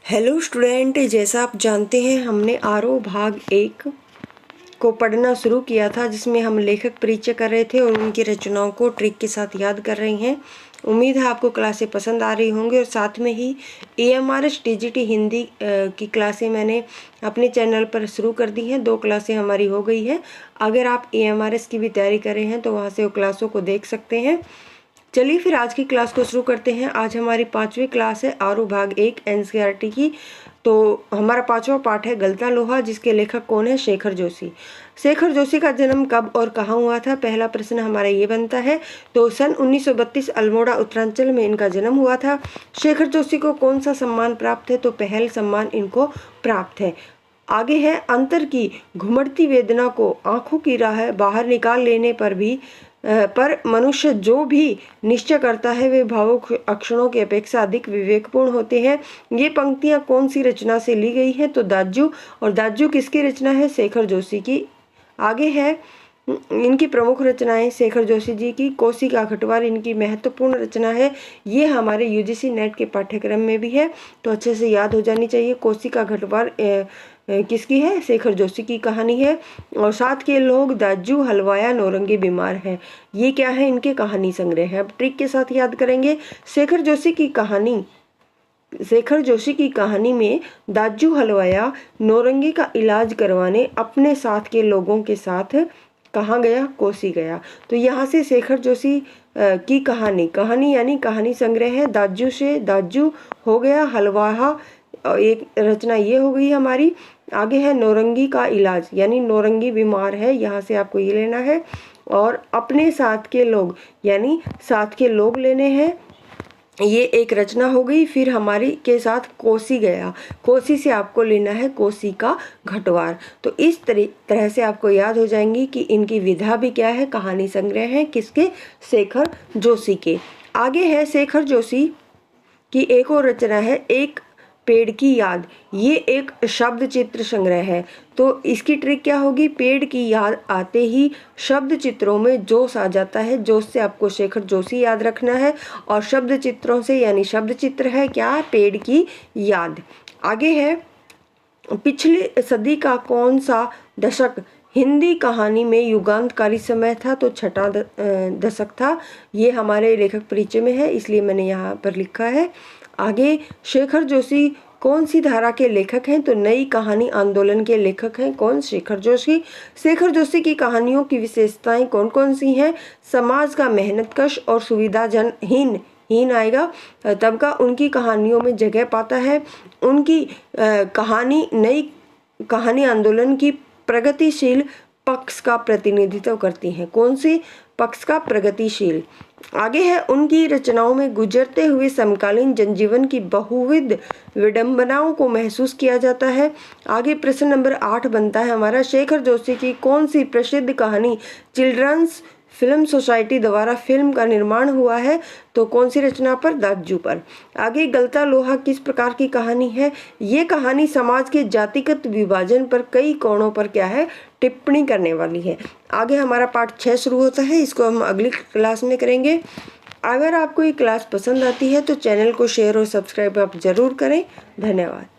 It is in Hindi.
हेलो स्टूडेंट, जैसा आप जानते हैं हमने आरोह भाग 1 को पढ़ना शुरू किया था, जिसमें हम लेखक परिचय कर रहे थे और उनकी रचनाओं को ट्रिक के साथ याद कर रही हैं। उम्मीद है आपको क्लासें पसंद आ रही होंगी और साथ में ही AMRS TGT हिंदी की क्लासें मैंने अपने चैनल पर शुरू कर दी हैं। 2 क्लासें हमारी हो गई है। अगर आप AMRS की भी तैयारी कर रहे हैं तो वहाँ से वो क्लासों को देख सकते हैं। चलिए फिर आज की क्लास को शुरू करते हैं। आज हमारी 5वीं क्लास है आरोह भाग 1 NCERT की। तो हमारा 5वां पाठ है गलता लोहा, जिसके लेखक कौन है? शेखर जोशी। शेखर जोशी का जन्म कब और कहाँ हुआ था? पहला प्रश्न हमारा ये बनता है। तो सन 1932 अल्मोड़ा उत्तरांचल में इनका जन्म हुआ था। शेखर जोशी को कौन सा सम्मान प्राप्त है? तो पहल सम्मान इनको प्राप्त है। आगे है, अंतर की घुमड़ती वेदना को आंखों की राह बाहर निकाल लेने पर मनुष्य जो भी निश्चय करता है वे भावुक अक्षरों की अपेक्षा अधिक विवेकपूर्ण होते हैं। ये पंक्तियां कौन सी रचना से ली गई हैं? तो दाजू। और दाजू किसकी रचना है? शेखर जोशी की। आगे है, इनकी प्रमुख रचनाएं शेखर जोशी जी की। कोसी का खटवार इनकी महत्वपूर्ण रचना है। ये हमारे UGC नेट के पाठ्यक्रम में भी है, तो अच्छे से याद हो जानी चाहिए। कोसी का खटवार किसकी है? शेखर जोशी की कहानी है। और साथ के लोग, दाजू, हलवाया, नौरंगी, बीमार है, ये क्या है? इनके कहानी संग्रह है। अब ट्रिक के साथ याद करेंगे। शेखर जोशी की कहानी में दाजू हलवाया नौरंगी का इलाज करवाने अपने साथ के लोगों के साथ कहाँ गया? कोसी गया। तो यहाँ से शेखर जोशी की कहानी यानी कहानी संग्रह है। दाजू से दाजू हो गया, हलवाहा एक रचना ये हो गई हमारी। आगे है नौरंगी का इलाज, यानी नौरंगी बीमार है, यहाँ से आपको ये लेना है। और अपने साथ के लोग, यानी साथ के लोग लेने हैं, ये एक रचना हो गई। फिर हमारी के साथ कोसी गया, कोसी से आपको लेना है कोसी का घटवार। तो इस तरह से आपको याद हो जाएंगी कि इनकी विधा भी क्या है? कहानी संग्रह है। किसके? शेखर जोशी के। आगे है शेखर जोशी की एक और रचना है, एक पेड़ की याद। ये एक शब्द चित्र संग्रह है। तो इसकी ट्रिक क्या होगी? पेड़ की याद आते ही शब्द चित्रों में जोश आ जाता है। जोश से आपको शेखर जोशी याद रखना है। और शब्द चित्रों से, यानी शब्द चित्र है क्या? पेड़ की याद। आगे है, पिछली सदी का कौन सा दशक हिंदी कहानी में युगांतकारी समय था? तो 6वां दशक था। ये हमारे लेखक परिचय में है, इसलिए मैंने यहाँ पर लिखा है। आगे, शेखर जोशी कौन सी धारा के लेखक हैं? तो नई कहानी आंदोलन के लेखक हैं। कौन? शेखर जोशी। शेखर जोशी की कहानियों की विशेषताएं कौन कौन सी हैं? समाज का मेहनतकश और सुविधाहीन आएगा तब का उनकी कहानियों में जगह पाता है। उनकी नई कहानी आंदोलन की प्रगतिशील पक्ष का प्रतिनिधित्व करती हैं। कौन सी पक्ष का? प्रगतिशील। आगे है, उनकी रचनाओं में गुजरते हुए समकालीन जनजीवन की बहुविध विडंबनाओं को महसूस किया जाता है। आगे प्रश्न नंबर 8 बनता है हमारा, शेखर जोशी की कौन सी प्रसिद्ध कहानी चिल्ड्रंस फिल्म सोसाइटी द्वारा फिल्म का निर्माण हुआ है? तो कौन सी रचना पर? दाजू पर। आगे, गलता लोहा किस प्रकार की कहानी है? ये कहानी समाज के जातिगत विभाजन पर कई कोणों पर क्या है? टिप्पणी करने वाली है। आगे हमारा पाठ 6 शुरू होता है, इसको हम अगली क्लास में करेंगे। अगर आपको ये क्लास पसंद आती है तो चैनल को शेयर और सब्सक्राइब आप जरूर करें। धन्यवाद।